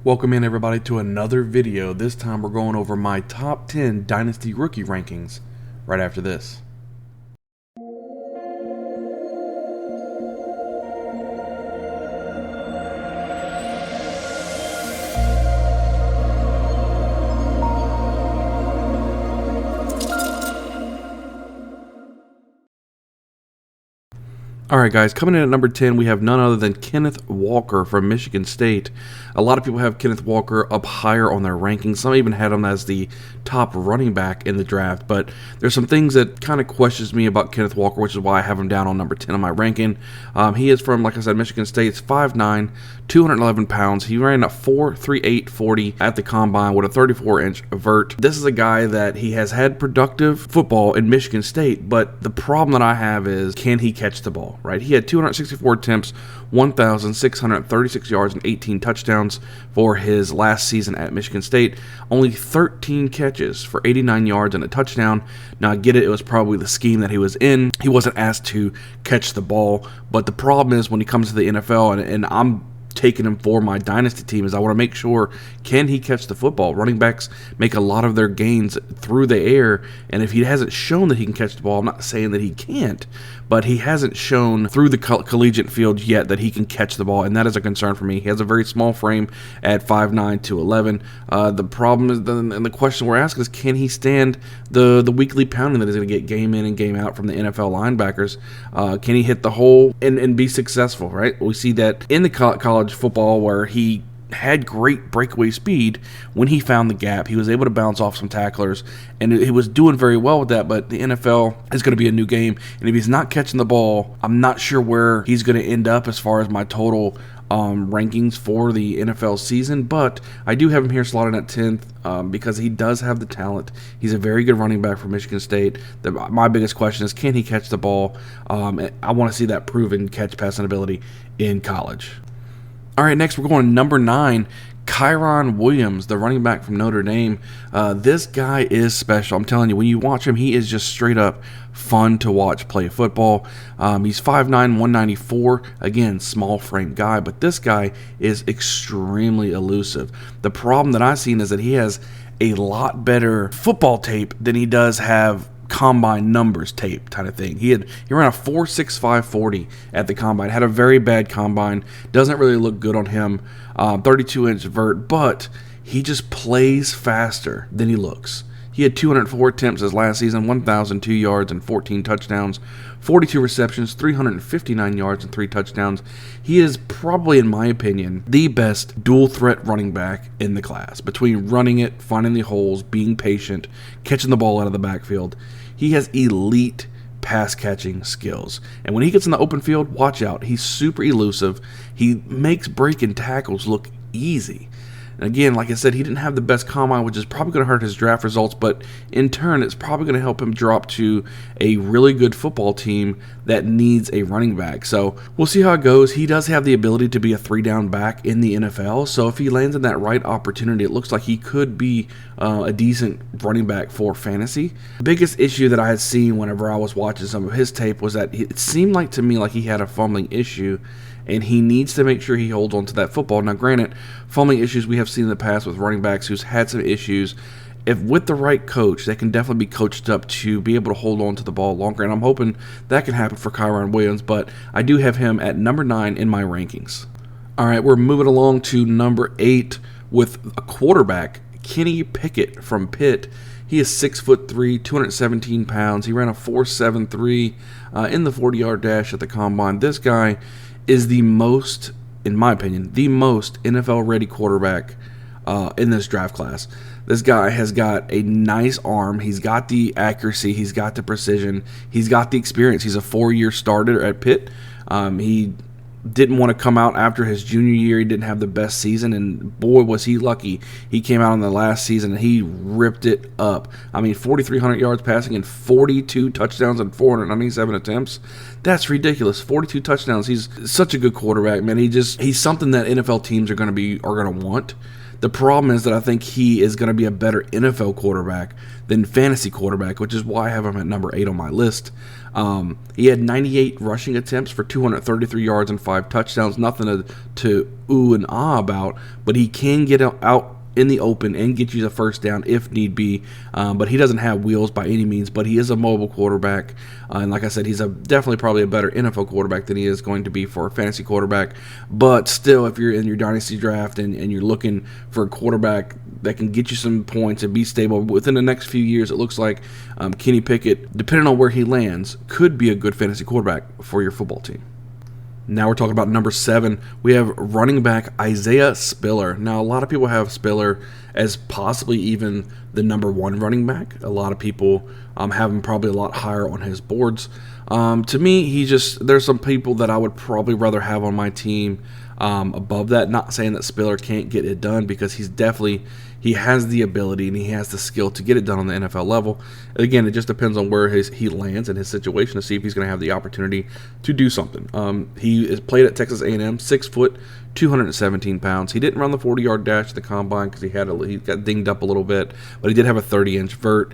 Welcome in everybody to another video. This time we're going over my top 10 Dynasty rookie rankings right after this. Alright guys, coming in at number 10 we have none other than Kenneth Walker from Michigan State. A lot of people have Kenneth Walker up higher on their rankings. Some even had him as the top running back in the draft, but there's some things that kind of questions me about Kenneth Walker, which is why I have him down on number 10 on my ranking. He is from, like I said, Michigan State. 5'9", 211 pounds. He ran a 4.38 40 at the combine with a 34-inch vert. This is a guy that he has had productive football in Michigan State, but the problem that I have is, can he catch the ball? Right? He had 264 attempts, 1,636 yards, and 18 touchdowns for his last season at Michigan State. Only 13 catches for 89 yards and a touchdown. Now, I get it. It was probably the scheme that he was in. He wasn't asked to catch the ball, but the problem is when he comes to the NFL, and I'm taking him for my dynasty team, is I want to make sure, can he catch the football? Running backs make a lot of their gains through the air, and if he hasn't shown that he can catch the ball, I'm not saying that he can't, but he hasn't shown through the collegiate field yet that he can catch the ball, and that is a concern for me. He has a very small frame at 5'9", 211. The problem is, and the question we're asking is, can he stand the weekly pounding that he's going to get game in and game out from the NFL linebackers? Can he hit the hole and be successful, right? We see that in the college football where he had great breakaway speed. When he found the gap, he was able to bounce off some tacklers, and he was doing very well with that. But the NFL is going to be a new game, and if he's not catching the ball, I'm not sure where he's going to end up as far as my total rankings for the NFL season. But I do have him here slotted at 10th because he does have the talent. He's a very good running back for Michigan State. My biggest question is, can he catch the ball? I want to see that proven catch passing ability in college. All right, next we're going to number 9, Kyron Williams, the running back from Notre Dame. This guy is special. I'm telling you, when you watch him, he is just straight up fun to watch play football. He's 5'9", 194. Again, small frame guy, but this guy is extremely elusive. The problem that I've seen is that he has a lot better football tape than he does have combine numbers tape kind of thing. He ran a 4.65 40 at the combine. Had a very bad combine. Doesn't really look good on him. 32-inch vert, but he just plays faster than he looks. He had 204 attempts his last season, 1,002 yards and 14 touchdowns, 42 receptions, 359 yards and 3 touchdowns. He is probably, in my opinion, the best dual threat running back in the class. Between running it, finding the holes, being patient, catching the ball out of the backfield, he has elite pass catching skills. And when he gets in the open field, watch out. He's super elusive. He makes breaking tackles look easy. And again, like I said, he didn't have the best combine, which is probably going to hurt his draft results, but in turn, it's probably going to help him drop to a really good football team that needs a running back. So we'll see how it goes. He does have the ability to be a 3-down back in the NFL, so if he lands in that right opportunity, it looks like he could be a decent running back for fantasy. The biggest issue that I had seen whenever I was watching some of his tape was that it seemed like to me like he had a fumbling issue, and he needs to make sure he holds on to that football. Now, granted, fumbling issues we have seen in the past with running backs who's had some issues. If with the right coach, they can definitely be coached up to be able to hold on to the ball longer, and I'm hoping that can happen for Kyron Williams, but I do have him at number 9 in my rankings. All right, we're moving along to number 8 with a quarterback, Kenny Picket from Pitt. He is 6'3", 217 pounds. He ran a 4.73 in the 40-yard dash at the combine. This guy is the most, in my opinion, the most NFL-ready quarterback in this draft class. This guy has got a nice arm. He's got the accuracy. He's got the precision. He's got the experience. He's a 4-year starter at Pitt. He didn't want to come out after his junior year. He didn't have the best season, and boy, was he lucky. He came out in the last season, and he ripped it up. I mean, 4,300 yards passing and 42 touchdowns and 497 attempts. That's ridiculous. 42 touchdowns. He's such a good quarterback, man. He's something that NFL teams are going to want. The problem is that I think he is going to be a better NFL quarterback than fantasy quarterback, which is why I have him at number 8 on my list. He had 98 rushing attempts for 233 yards and 5 touchdowns. Nothing to ooh and ah about, but he can get out in the open and get you the first down if need be, but he doesn't have wheels by any means, but he is a mobile quarterback, and like I said, he's definitely probably a better NFL quarterback than he is going to be for a fantasy quarterback. But still, if you're in your Dynasty draft and you're looking for a quarterback that can get you some points and be stable within the next few years, it looks like Kenny Pickett, depending on where he lands, could be a good fantasy quarterback for your football team. Now we're talking about number 7. We have running back Isaiah Spiller. Now, a lot of people have Spiller as possibly even the number 1 running back. A lot of people have him probably a lot higher on his boards. To me, there's some people that I would probably rather have on my team above that. Not saying that Spiller can't get it done, because he has the ability and he has the skill to get it done on the NFL level. Again, it just depends on where he lands in his situation to see if he's going to have the opportunity to do something. He is played at Texas A&M, 6 foot, 217 pounds. He didn't run the 40-yard dash at the combine because he got dinged up a little bit, but he did have a 30-inch vert.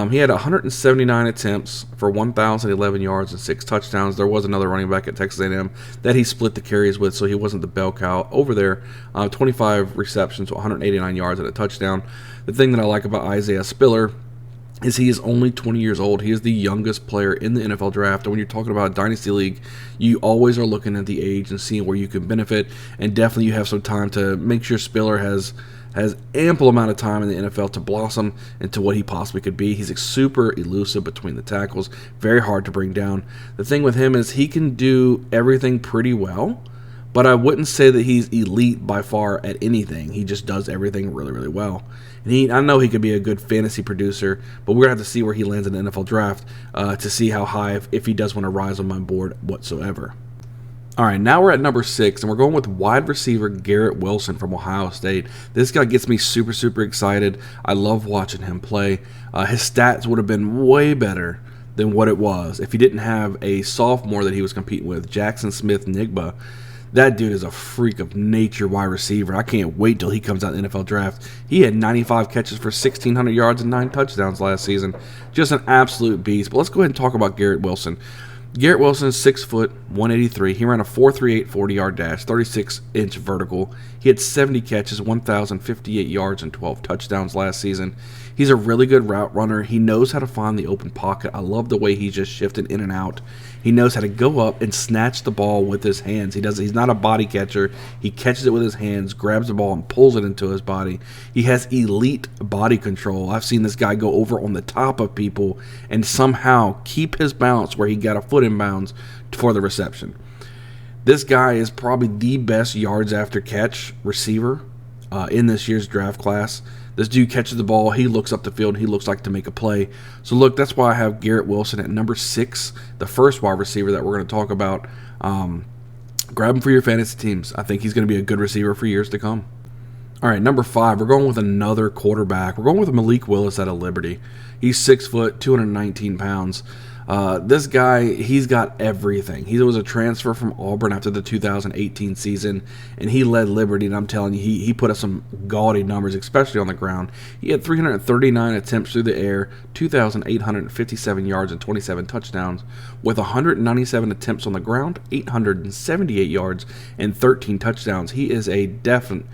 He had 179 attempts for 1,011 yards and 6 touchdowns. There was another running back at Texas A&M that he split the carries with, so he wasn't the bell cow over there. 25 receptions, 189 yards and a touchdown. The thing that I like about Isaiah Spiller is he is only 20 years old. He is the youngest player in the NFL draft. And when you're talking about a Dynasty League, you always are looking at the age and seeing where you can benefit. And definitely you have some time to make sure Spiller has ample amount of time in the NFL to blossom into what he possibly could be. He's super elusive between the tackles, very hard to bring down. The thing with him is he can do everything pretty well, but I wouldn't say that he's elite by far at anything. He just does everything really, really well. And I know he could be a good fantasy producer, but we're going to have to see where he lands in the NFL draft to see how high, if he does want to rise on my board whatsoever. All right, now we're at number 6, and we're going with wide receiver Garrett Wilson from Ohio State. This guy gets me super, super excited. I love watching him play. His stats would have been way better than what it was if he didn't have a sophomore that he was competing with, Jackson Smith-Njigba. That dude is a freak of nature wide receiver. I can't wait till he comes out in the NFL draft. He had 95 catches for 1,600 yards and 9 touchdowns last season. Just an absolute beast. But let's go ahead and talk about Garrett Wilson. Garrett Wilson is 6 foot, 183. He ran a 4.38 40-yard dash, 36-inch vertical. He had 70 catches, 1,058 yards, and 12 touchdowns last season. He's a really good route runner. He knows how to find the open pocket. I love the way he's just shifted in and out. He knows how to go up and snatch the ball with his hands. He's not a body catcher. He catches it with his hands, grabs the ball, and pulls it into his body. He has elite body control. I've seen this guy go over on the top of people and somehow keep his balance where he got a foot in bounds for the reception. This guy is probably the best yards after catch receiver in this year's draft class. This dude catches the ball, he looks up the field, he looks like to make a play. So look, that's why I have Garrett Wilson at number 6, the first wide receiver that we're going to talk about. Grab him for your fantasy teams. I think he's going to be a good receiver for years to come. All right, number 5, we're going with another quarterback. We're going with Malik Willis out of Liberty. He's 6 foot, 219 pounds. This guy, he's got everything. He was a transfer from Auburn after the 2018 season, and he led Liberty, and I'm telling you, he put up some gaudy numbers, especially on the ground. He had 339 attempts through the air, 2,857 yards, and 27 touchdowns, with 197 attempts on the ground, 878 yards, and 13 touchdowns. He is a definite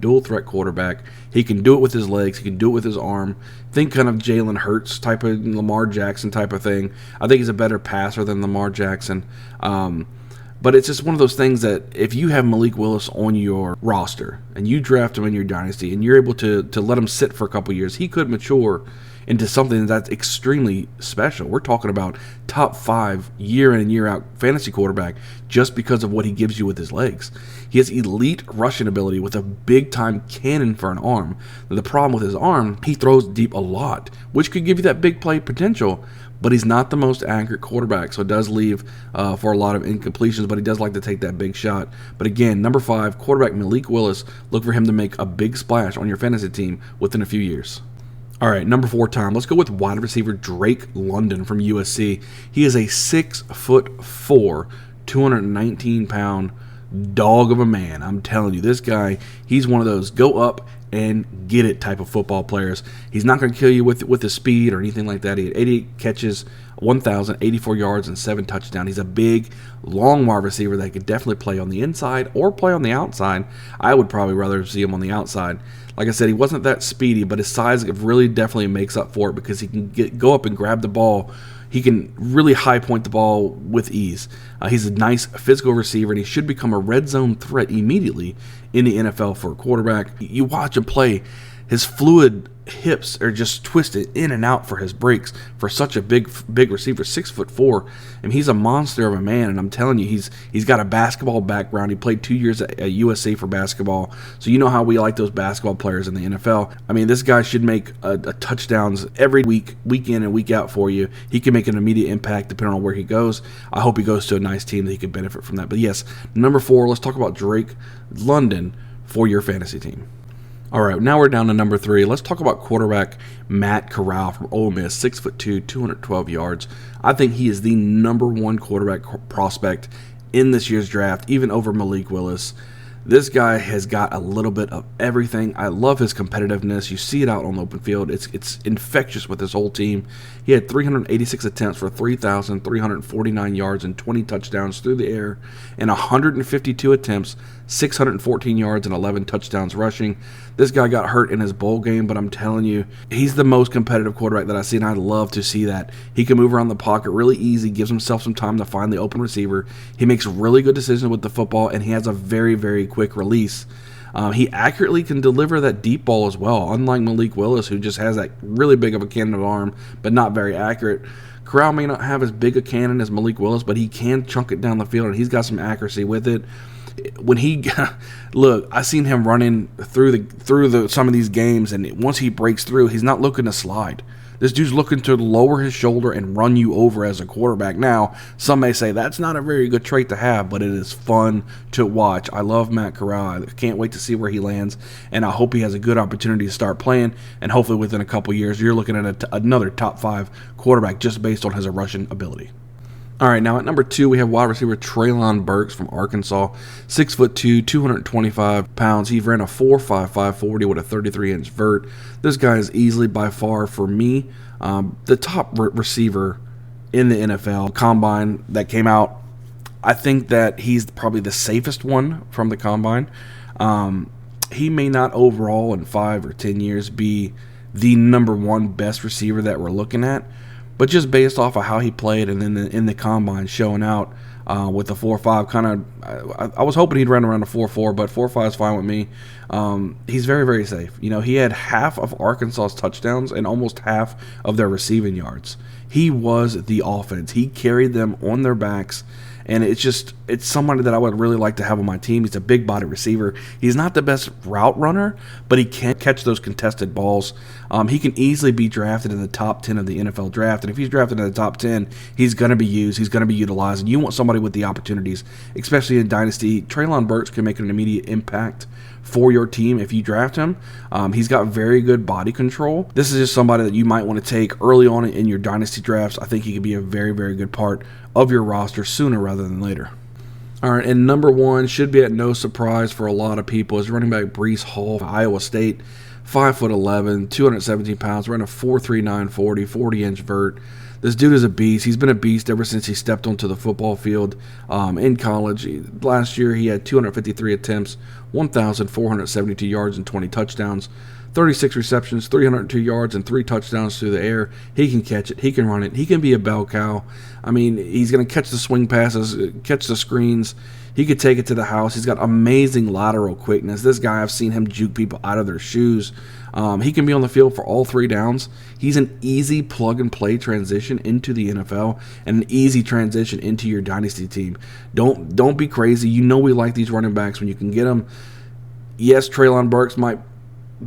dual threat quarterback. He can do it with his legs. He can do it with his arm. Think kind of Jalen Hurts type of Lamar Jackson type of thing. I think he's a better passer than Lamar Jackson. But it's just one of those things that if you have Malik Willis on your roster and you draft him in your dynasty and you're able to let him sit for a couple years, he could mature into something that's extremely special. We're talking about top 5 year in and year out fantasy quarterback just because of what he gives you with his legs. He has elite rushing ability with a big-time cannon for an arm. The problem with his arm, he throws deep a lot, which could give you that big play potential, but he's not the most accurate quarterback, so it does leave for a lot of incompletions, but he does like to take that big shot. But again, number 5, quarterback Malik Willis, look for him to make a big splash on your fantasy team within a few years. All right, number 4 time. Let's go with wide receiver Drake London from USC. He is a 6'4", 219-pound dog of a man. I'm telling you, this guy, he's one of those go up and get it type of football players. He's not going to kill you with his speed or anything like that. He had 88 catches, 1,084 yards, and 7 touchdowns. He's a big, long wide receiver that could definitely play on the inside or play on the outside. I would probably rather see him on the outside. Like I said, he wasn't that speedy, but his size really definitely makes up for it because he can go up and grab the ball. He can really high point the ball with ease. He's a nice physical receiver, and he should become a red zone threat immediately in the NFL for a quarterback. You watch him play, his fluid hips are just twisted in and out for his breaks for such a big receiver, 6'4". And he's a monster of a man. And I'm telling you, he's got a basketball background. He played 2 years at USC for basketball, so you know how we like those basketball players in the NFL. I mean, this guy should make a touchdowns every week in and week out for you. He can make an immediate impact depending on where he goes. I hope he goes to a nice team that he could benefit from that. But yes, number 4, let's talk about Drake London for your fantasy team. All right, now we're down to number 3. Let's talk about quarterback Matt Corral from Ole Miss, 6'2", 212 yards. I think he is the number 1 quarterback prospect in this year's draft, even over Malik Willis. This guy has got a little bit of everything. I love his competitiveness. You see it out on the open field. It's infectious with his whole team. He had 386 attempts for 3,349 yards and 20 touchdowns through the air, and 152 attempts, 614 yards, and 11 touchdowns rushing. This guy got hurt in his bowl game, but I'm telling you, he's the most competitive quarterback that I see, and I love to see that. He can move around the pocket really easy, gives himself some time to find the open receiver. He makes really good decisions with the football, and he has a very, very quick release. He accurately can deliver that deep ball as well, unlike Malik Willis, who just has that really big of a cannon of arm, but not very accurate. Corral may not have as big a cannon as Malik Willis, but he can chunk it down the field, and he's got some accuracy with it. When he look, I seen him running through some of these games, and once he breaks through, he's not looking to slide. This dude's looking to lower his shoulder and run you over as a quarterback. Now, some may say that's not a very good trait to have, but it is fun to watch. I love Matt Corral. I can't wait to see where he lands, and I hope he has a good opportunity to start playing, and hopefully within a couple years, you're looking at another top 5 quarterback just based on his rushing ability. All right, now at number 2, we have wide receiver Traylon Burks from Arkansas, 6'2", 225 pounds. He ran a 4.55 40 with a 33-inch vert. This guy is easily, by far, for me, the top receiver in the NFL. Combine that came out, I think that he's probably the safest one from the Combine. He may not overall in 5 or 10 years be the number 1 best receiver that we're looking at, but just based off of how he played and then in the Combine showing out with the 4.5, kind of, I was hoping he'd run around a 4.4, but 4.5 is fine with me. He's very, very safe. You know, he had half of Arkansas's touchdowns and almost half of their receiving yards. He was the offense. He carried them on their backs. And it's somebody that I would really like to have on my team. He's a big body receiver. He's not the best route runner, but he can catch those contested balls. He can easily be drafted in the top 10 of the NFL draft. And if he's drafted in the top 10, he's going to be used. He's going to be utilized. And you want somebody with the opportunities, especially in Dynasty. Traylon Burks can make an immediate impact for your team if you draft him. He's got very good body control. This is just somebody that you might want to take early on in your Dynasty drafts. I think he could be a very, very good part of your roster sooner rather than later. All right, and number 1 should be at no surprise for a lot of people is running back Bresean Hall of Iowa State, 5'11", 217 pounds, ran a 4.39 40, 40-inch vert. This dude is a beast. He's been a beast ever since he stepped onto the football field in college. Last year, he had 253 attempts, 1,472 yards, and 20 touchdowns. 36 receptions, 302 yards, and 3 touchdowns through the air. He can catch it. He can run it. He can be a bell cow. I mean, he's going to catch the swing passes, catch the screens. He could take it to the house. He's got amazing lateral quickness. This guy, I've seen him juke people out of their shoes. He can be on the field for all 3 downs. He's an easy plug-and-play transition into the NFL and an easy transition into your Dynasty team. Don't be crazy. You know we like these running backs when you can get them. Yes, Traylon Burks might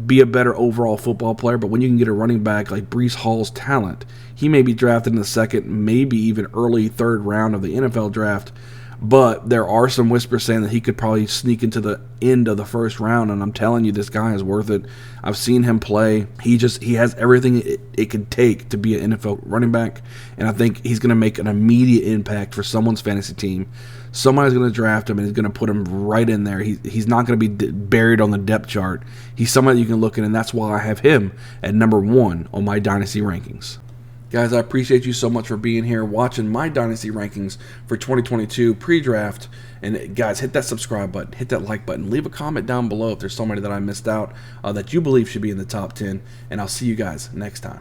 be a better overall football player, but when you can get a running back like Bresean Hall's talent, he may be drafted in the 2nd, maybe even early 3rd round of the NFL draft. But there are some whispers saying that he could probably sneak into the end of the first round, and I'm telling you, this guy is worth it. I've seen him play. He has everything it could take to be an NFL running back, and I think he's going to make an immediate impact for someone's fantasy team. Somebody's going to draft him, and he's going to put him right in there. He's not going to be buried on the depth chart. He's somebody you can look at, and that's why I have him at number 1 on my Dynasty rankings. Guys, I appreciate you so much for being here, watching my Dynasty rankings for 2022 pre-draft. And guys, hit that subscribe button, hit that like button, leave a comment down below if there's somebody that I missed out that you believe should be in the top 10. And I'll see you guys next time.